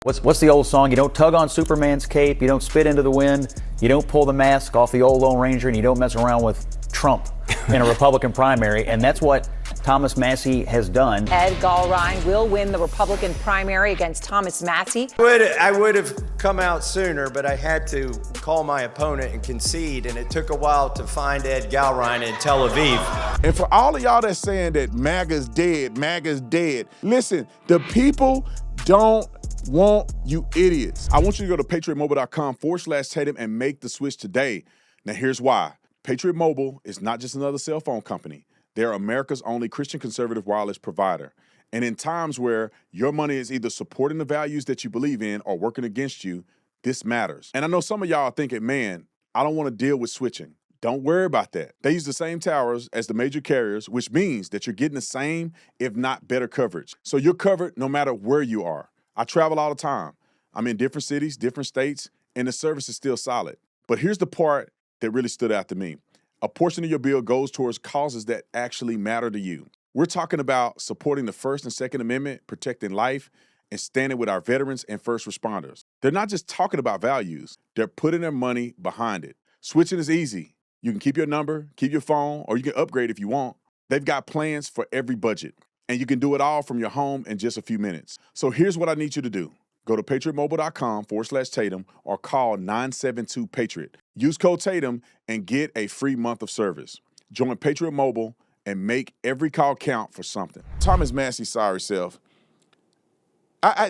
What's the old song? You don't tug on Superman's cape, you don't spit into the wind, you don't pull the mask off the old Lone Ranger, and you don't mess around with Trump in a Republican primary. And that's what Thomas Massie has done. Ed Gallrein will win the Republican primary against Thomas Massie. I would have come out sooner, but I had to call my opponent and concede, and it took a while to find Ed Gallrein in Tel Aviv. And for all of y'all that's saying that MAGA's dead, listen, the people don't want you idiots. I want you to go to patriotmobile.com/Tatum and make the switch today. Now here's why. Patriot Mobile is not just another cell phone company. They're America's only Christian conservative wireless provider. And in times where your money is either supporting the values that you believe in or working against you, this matters. And I know some of y'all are thinking, man, I don't want to deal with switching. Don't worry about that. They use the same towers as the major carriers, which means that you're getting the same, if not better coverage. So you're covered no matter where you are. I travel all the time. I'm in different cities, different states, and the service is still solid. But here's the part that really stood out to me. A portion of your bill goes towards causes that actually matter to you. We're talking about supporting the First and Second Amendment, protecting life, and standing with our veterans and first responders. They're not just talking about values, they're putting their money behind it. Switching is easy. You can keep your number, keep your phone, or you can upgrade if you want. They've got plans for every budget, and you can do it all from your home in just a few minutes. So here's what I need you to do. Go to patriotmobile.com/Tatum or call 972-PATRIOT. Use code Tatum and get a free month of service. Join Patriot Mobile and make every call count for something. Thomas Massie, sorry self.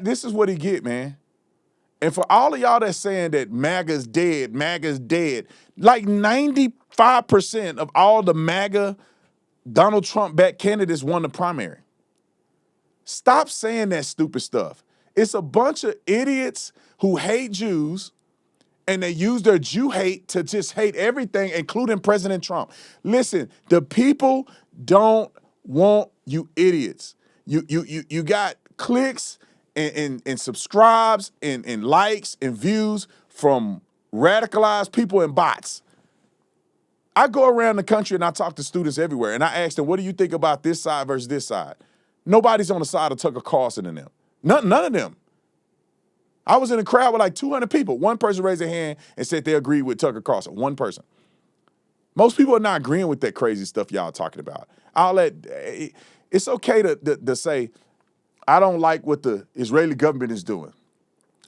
This is what he get, man. And for all of y'all that's saying that MAGA's dead, like 95% of all the MAGA Donald Trump-backed candidates won the primary. Stop saying that stupid stuff. It's a bunch of idiots who hate Jews, and they use their Jew hate to just hate everything, including President Trump. Listen, the people don't want you idiots. You got clicks and subscribes and likes and views from radicalized people and bots. I go around the country and I talk to students everywhere, and I ask them, what do you think about this side versus this side? Nobody's on the side of Tucker Carlson and them. None of them. I was in a crowd with like 200 people. One person raised their hand and said they agreed with Tucker Carlson. One person. Most people are not agreeing with that crazy stuff y'all talking about. It's okay to say, I don't like what the Israeli government is doing.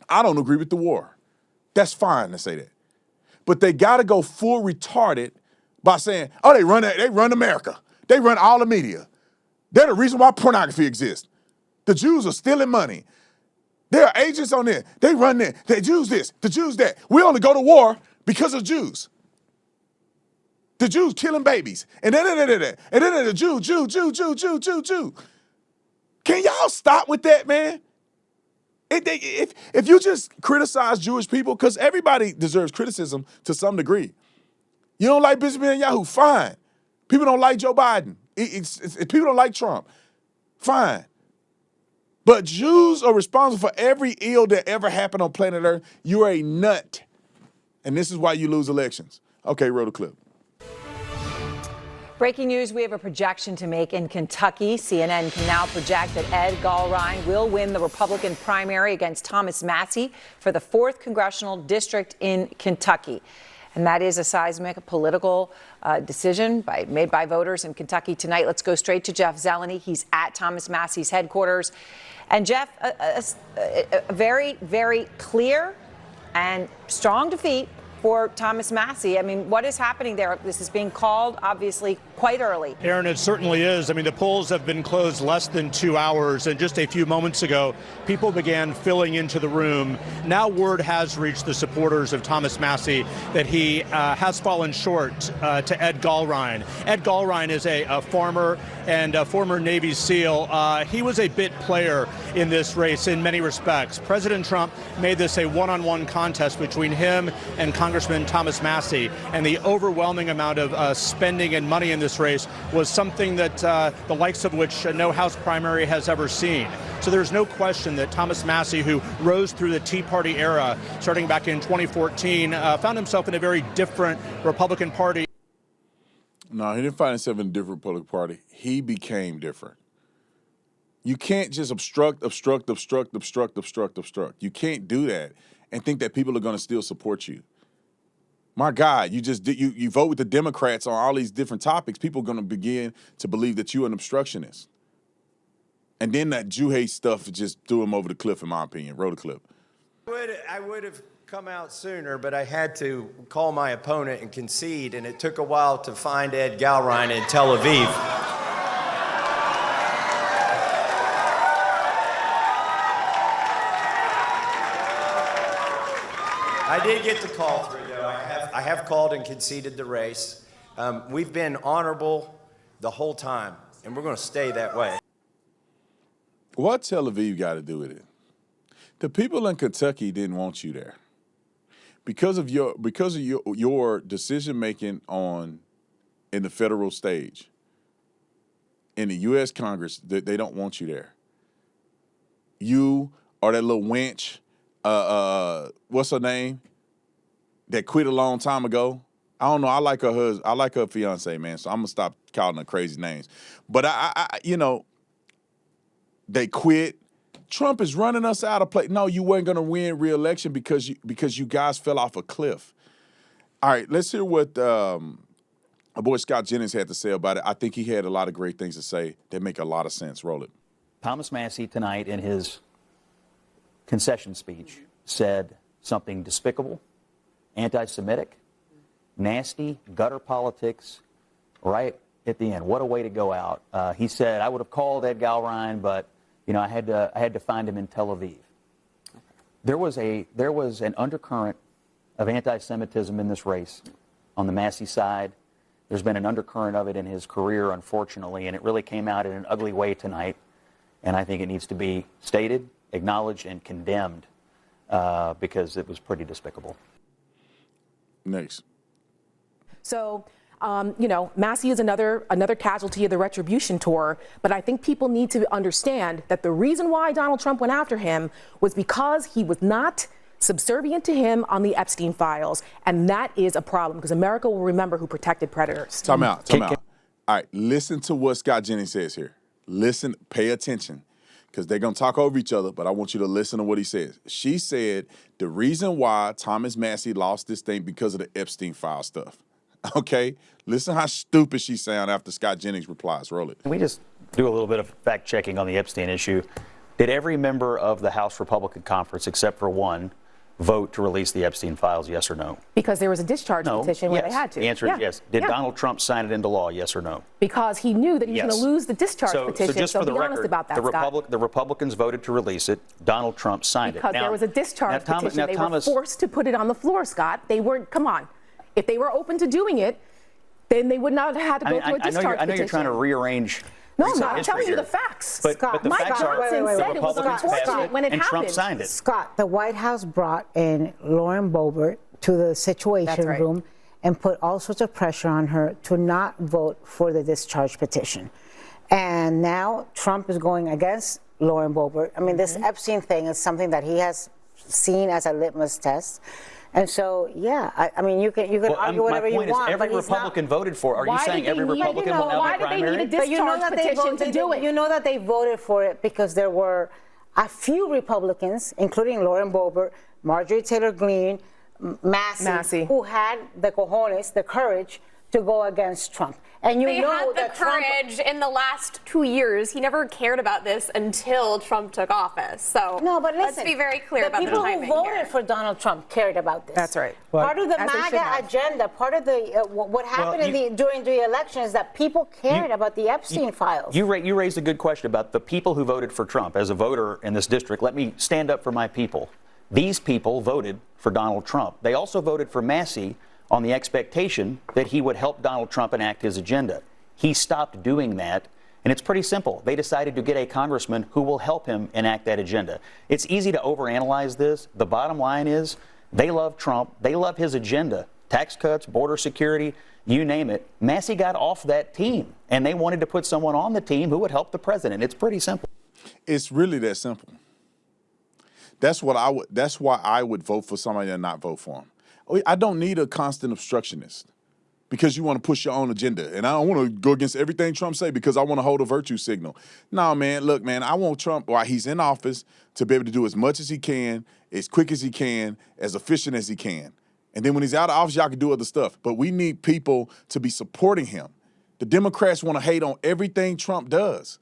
I don't agree with the war. That's fine to say that. But they got to go full retarded by saying, oh, they run America. They run all the media. They're the reason why pornography exists. The Jews are stealing money. There are agents on there. They run there. The Jews this, the Jews that. We only go to war because of Jews. The Jews killing babies. And then the Jew. Can y'all stop with that, man? If you just criticize Jewish people, because everybody deserves criticism to some degree. You don't like Bishop Netanyahu, fine. People don't like Joe Biden. People don't like Trump, fine. But Jews are responsible for every ill that ever happened on planet Earth. You're a nut. And this is why you lose elections. Okay, roll the clip. Breaking news, we have a projection to make in Kentucky. CNN can now project that Ed Gallrein will win the Republican primary against Thomas Massie for the 4th Congressional District in Kentucky. And that is a seismic political decision made by voters in Kentucky tonight. Let's go straight to Jeff Zeleny. He's at Thomas Massie's headquarters. And Jeff, a very, very clear and strong defeat for Thomas Massie. I mean, what is happening there? This is being called, obviously, quite early. Aaron, it certainly is. I mean, the polls have been closed less than 2 hours, and just a few moments ago, people began filling into the room. Now word has reached the supporters of Thomas Massie that he has fallen short to Ed Gallrein. Ed Gallrein is a farmer and a former Navy SEAL. He was a bit player in this race in many respects. President Trump made this a one-on-one contest between him and Congressman Thomas Massie, and the overwhelming amount of spending and money in this race was something that the likes of which no House primary has ever seen. So there's no question that Thomas Massie, who rose through the Tea Party era starting back in 2014, found himself in a very different Republican Party. No, he didn't find himself in a different Republican Party. He became different. You can't just obstruct. You can't do that and think that people are going to still support you. My God, you vote with the Democrats on all these different topics. People are going to begin to believe that you're an obstructionist. And then that Jew hate stuff just threw him over the cliff, in my opinion. Roll the clip. I would have come out sooner, but I had to call my opponent and concede, and it took a while to find Ed Galrein in Tel Aviv. I did get the call through, though. I have called and conceded the race. We've been honorable the whole time, and we're going to stay that way. What Tel Aviv got to do with it? The people in Kentucky didn't want you there because of your decision making in the federal stage, in the U.S. Congress. They don't want you there. You are that little wench. What's her name? That quit a long time ago. I don't know. I like her husband. I like her fiance, man. So I'm gonna stop calling her crazy names. But they quit. Trump is running us out of place. No, you weren't gonna win re-election because you guys fell off a cliff. All right, let's hear what our boy Scott Jennings had to say about it. I think he had a lot of great things to say that make a lot of sense. Roll it. Thomas Massie tonight in his concession speech said something despicable, anti-Semitic, nasty, gutter politics, right at the end. What a way to go out. He said, I would have called Ed Galrein, but I had to find him in Tel Aviv. There was an undercurrent of anti-Semitism in this race on the Massie side. There's been an undercurrent of it in his career, unfortunately, and it really came out in an ugly way tonight. And I think it needs to be stated, acknowledged, and condemned because it was pretty despicable. Next. So, Massie is another casualty of the retribution tour. But I think people need to understand that the reason why Donald Trump went after him was because he was not subservient to him on the Epstein files. And that is a problem because America will remember who protected predators. Time out. All right, listen to what Scott Jennings says here. Listen, pay attention, because they're going to talk over each other, but I want you to listen to what he says. She said the reason why Thomas Massie lost this thing because of the Epstein file stuff. Okay? Listen how stupid she sound after Scott Jennings replies. Roll it. Can we just do a little bit of fact-checking on the Epstein issue? Did every member of the House Republican Conference, except for one, vote to release the Epstein files, yes or no? Because there was a discharge petition where they had to. The answer is yes. Did Donald Trump sign it into law, yes or no? Because he knew that he was going to lose the discharge petition. So just for the be record, honest about that, the Republicans voted to release it. Donald Trump signed because it. There was a discharge petition. They were forced to put it on the floor, Scott. They weren't, come on. If they were open to doing it, then they would not have had to go through a discharge petition. I know you're trying to rearrange. No, I'm not telling you the facts. But the Mike facts are Johnson said the it was unfortunate when it and happened. Trump signed it. Scott, the White House brought in Lauren Boebert to the Situation Room and put all sorts of pressure on her to not vote for the discharge petition. And now Trump is going against Lauren Boebert. I mean, this Epstein thing is something that he has seen as a litmus test. And so, I mean, you can argue whatever you want. My point is, every Republican voted for. Are you saying every Republican will now be primary? Why did they need a discharge petition to do it? You know that they voted for it because there were a few Republicans, including Lauren Boebert, Marjorie Taylor Greene, Massie, who had the cojones, the courage to go against Trump. And they had the courage in the last 2 years. He never cared about this until Trump took office. So no, but listen, let's be very clear about the timing here. The people who voted for Donald Trump cared about this. That's right. Part of the MAGA agenda, part of the what happened during the election is that people cared about the Epstein files. You raised a good question about the people who voted for Trump. As a voter in this district, let me stand up for my people. These people voted for Donald Trump. They also voted for Massie on the expectation that he would help Donald Trump enact his agenda. He stopped doing that, and it's pretty simple. They decided to get a congressman who will help him enact that agenda. It's easy to overanalyze this. The bottom line is they love Trump. They love his agenda. Tax cuts, border security, you name it. Massie got off that team, and they wanted to put someone on the team who would help the president. It's pretty simple. It's really that simple. That's why I would vote for somebody and not vote for him. I don't need a constant obstructionist because you want to push your own agenda. And I don't want to go against everything Trump say because I want to hold a virtue signal. No, man, look, man, I want Trump, while he's in office, to be able to do as much as he can, as quick as he can, as efficient as he can. And then when he's out of office, y'all can do other stuff. But we need people to be supporting him. The Democrats want to hate on everything Trump does.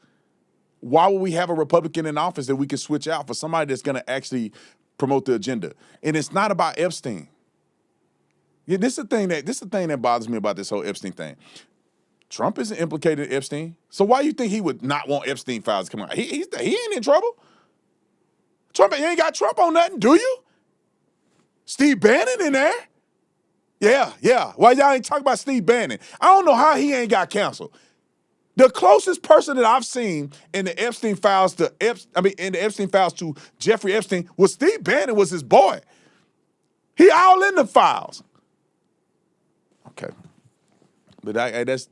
Why would we have a Republican in office that we can switch out for somebody that's going to actually promote the agenda? And it's not about Epstein. Yeah, this is the thing that bothers me about this whole Epstein thing. Trump isn't implicated in Epstein. So why do you think he would not want Epstein files to come out? He ain't in trouble. Trump, you ain't got Trump on nothing, do you? Steve Bannon in there? Yeah. Why y'all ain't talking about Steve Bannon? I don't know how he ain't got canceled. The closest person that I've seen in the Epstein files to Jeffrey Epstein was Steve Bannon, was his boy. He all in the files. Okay. But I guess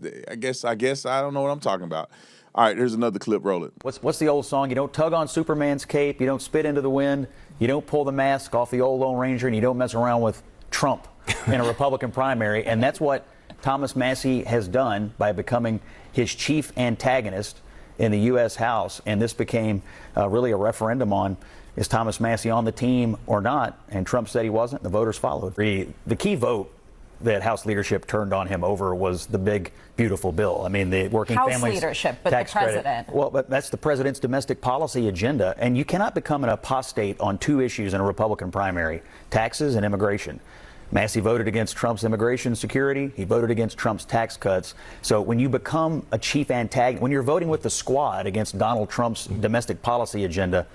I don't know what I'm talking about. All right, here's another clip. Roll it. What's the old song? You don't tug on Superman's cape. You don't spit into the wind. You don't pull the mask off the old Lone Ranger, and you don't mess around with Trump in a Republican primary. And that's what Thomas Massie has done by becoming his chief antagonist in the U.S. House. And this became really a referendum on, is Thomas Massie on the team or not? And Trump said he wasn't. The voters followed. The key vote that House leadership turned on him over was the big, beautiful bill. I mean, the working House families leadership, but tax the president. credit. Well, but that's the president's domestic policy agenda, and you cannot become an apostate on two issues in a Republican primary: taxes and immigration. Massie voted against Trump's immigration security. He voted against Trump's tax cuts. So when you become a chief antagonist, when you're voting with the squad against Donald Trump's domestic policy agenda,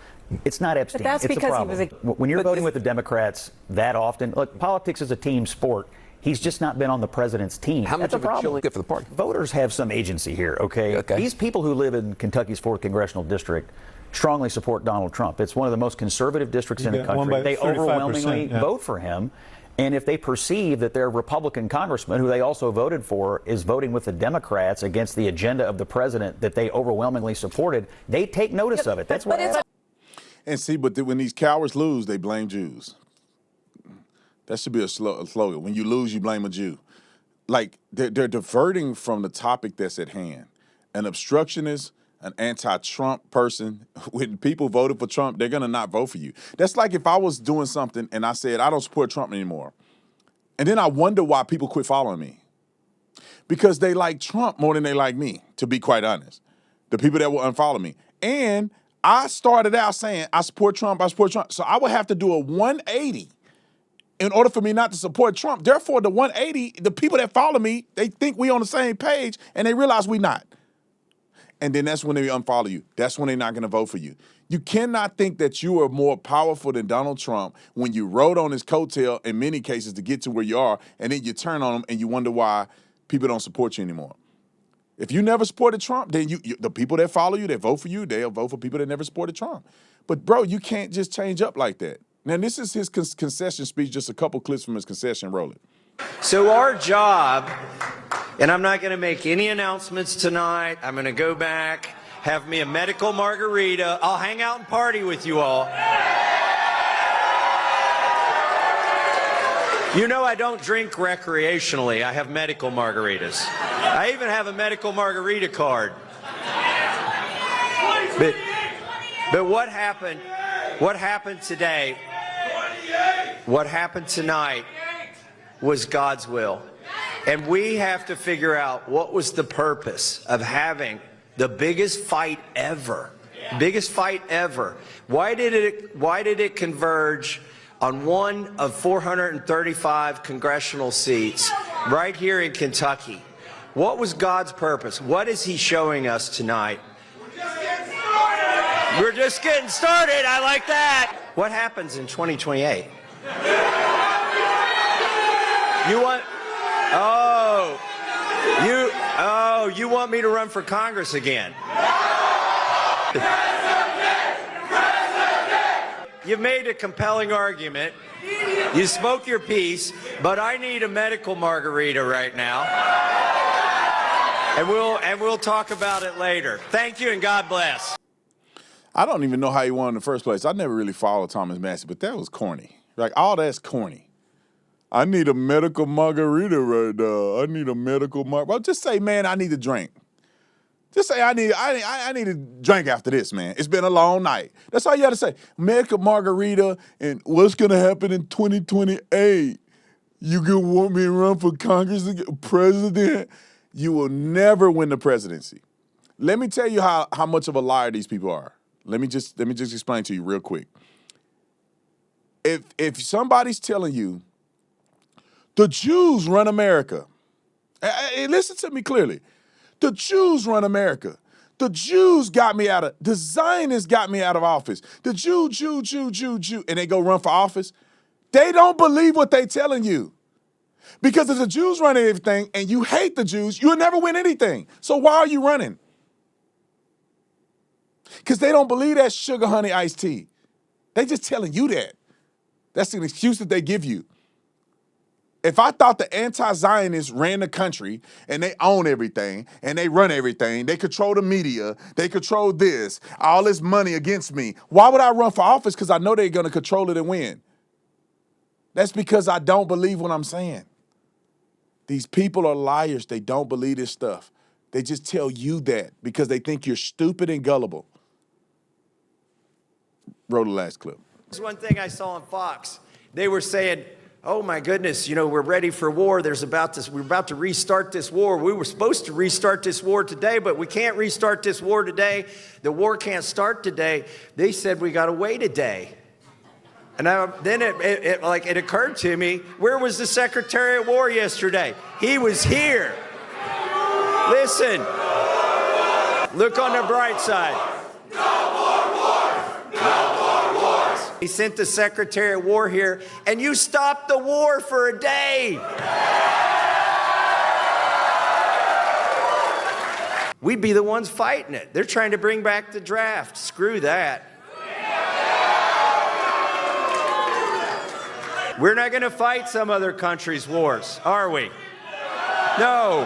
it's not Epstein. But that's it's because a problem. he was when you're voting with the Democrats that often, look, politics is a team sport. He's just not been on the president's team. How much That's of a chill get for the party? Voters have some agency here, okay? These people who live in Kentucky's 4th Congressional District strongly support Donald Trump. It's one of the most conservative districts in the country. They overwhelmingly vote for him. And if they perceive that their Republican congressman, who they also voted for, is voting with the Democrats against the agenda of the president that they overwhelmingly supported, they take notice of it. That's what happens. And see, but when these cowards lose, they blame Jews. That should be a slogan. When you lose, you blame a Jew. Like, they're diverting from the topic that's at hand. An obstructionist, an anti-Trump person, when people voted for Trump, they're going to not vote for you. That's like if I was doing something and I said, I don't support Trump anymore. And then I wonder why people quit following me. Because they like Trump more than they like me, to be quite honest. The people that will unfollow me. And I started out saying, I support Trump. So I would have to do a 180 in order for me not to support Trump. Therefore, the 180, the people that follow me, they think we on the same page, and they realize we not. And then that's when they unfollow you. That's when they're not going to vote for you. You cannot think that you are more powerful than Donald Trump when you rode on his coattail in many cases to get to where you are, and then you turn on him and you wonder why people don't support you anymore. If you never supported Trump, then the people that follow you, that vote for you, they'll vote for people that never supported Trump. But, bro, you can't just change up like that. Now, this is his concession speech, just a couple clips from his concession. Roll it. So our job, and I'm not going to make any announcements tonight. I'm going to go back, have me a medical margarita. I'll hang out and party with you all. You know I don't drink recreationally. I have medical margaritas. I even have a medical margarita card. But what happened today, what happened tonight was God's will. And we have to figure out what was the purpose of having the biggest fight ever. Biggest fight ever. Why did it converge on one of 435 congressional seats right here in Kentucky? What was God's purpose? What is he showing us tonight? We're just getting started. I like that. What happens in 2028? You want me to run for Congress again? You've made a compelling argument. You spoke your piece, but I need a medical margarita right now. And we'll talk about it later. Thank you and God bless. I don't even know how he won in the first place. I never really followed Thomas Massie, but that was corny. Like, all that's corny. I need a medical margarita right now. I need a medical margarita. Well, just say, man, I need a drink. Just say, I need a drink after this, man. It's been a long night. That's all you got to say. Medical margarita, and what's going to happen in 2028? You gonna want me to run for Congress, president? You will never win the presidency. Let me tell you how much of a liar these people are. Let me just explain to you real quick. If somebody's telling you the Jews run America, listen to me clearly. The Jews run America. The Jews got me out of, the Zionists got me out of office. The Jew, and they go run for office. They don't believe what they telling you. Because if the Jews run everything and you hate the Jews, you'll never win anything. So why are you running? Because they don't believe that sugar honey iced tea. They just telling you that. That's an excuse that they give you. If I thought the anti-Zionists ran the country and they own everything and they run everything, they control the media, they control this, all this money against me, why would I run for office? Because I know they're going to control it and win. That's because I don't believe what I'm saying. These people are liars. They don't believe this stuff. They just tell you that because they think you're stupid and gullible. Roll the last clip. There's one thing I saw on Fox. They were saying, oh my goodness, you know, we're ready for war. We're about to restart this war. We were supposed to restart this war today, but we can't restart this war today. The war can't start today. They said we got to wait a day. And then it occurred to me, where was the Secretary of War yesterday? He was here. Listen, look on the bright side. No more wars. No more wars. He sent the Secretary of War here, and you stopped the war for a day. We'd be the ones fighting it. They're trying to bring back the draft. Screw that. We're not going to fight some other country's wars, are we? No.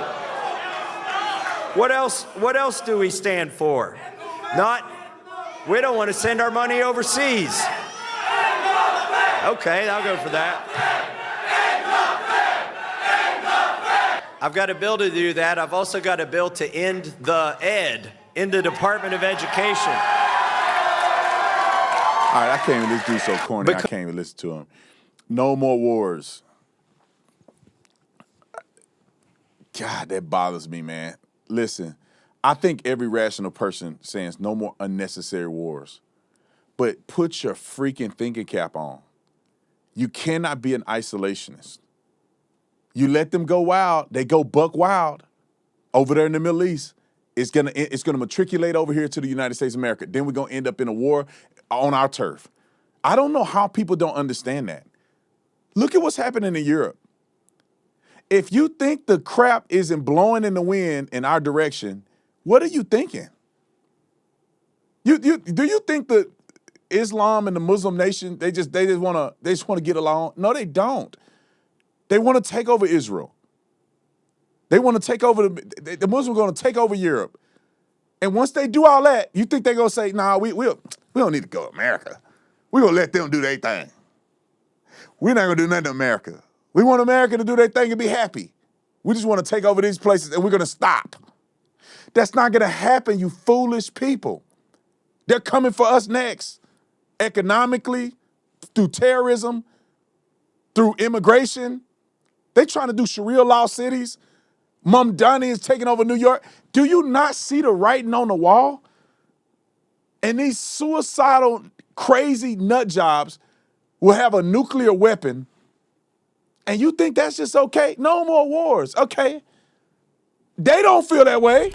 What else do we stand for? We don't want to send our money overseas. Okay, I'll go for that. I've got a bill to do that. I've also got a bill to end the Department of Education. All right, I can't even listen to so corny. I can't even listen to him. No more wars. God, that bothers me, man. Listen, I think every rational person says no more unnecessary wars. But put your freaking thinking cap on. You cannot be an isolationist. You let them go wild, they go buck wild over there in the Middle East. It's gonna matriculate over here to the United States of America. Then we're gonna end up in a war on our turf. I don't know how people don't understand that. Look at what's happening in Europe. If you think the crap isn't blowing in the wind in our direction, what are you thinking? Do you think that Islam and the Muslim nation, they just want to get along? No, they don't. They want to take over Israel. They want to take over the Muslims are going to take over Europe. And once they do all that, you think they're going to say, nah, we don't need to go to America. We're going to let them do their thing. We're not going to do nothing to America. We want America to do their thing and be happy. We just want to take over these places and we're going to stop. That's not going to happen, you foolish people. They're coming for us next. Economically, through terrorism, through immigration. They're trying to do Sharia law cities. Mamdani is taking over New York. Do you not see the writing on the wall? And these suicidal, crazy nut jobs will have a nuclear weapon, and you think that's just okay? No more wars, okay? They don't feel that way.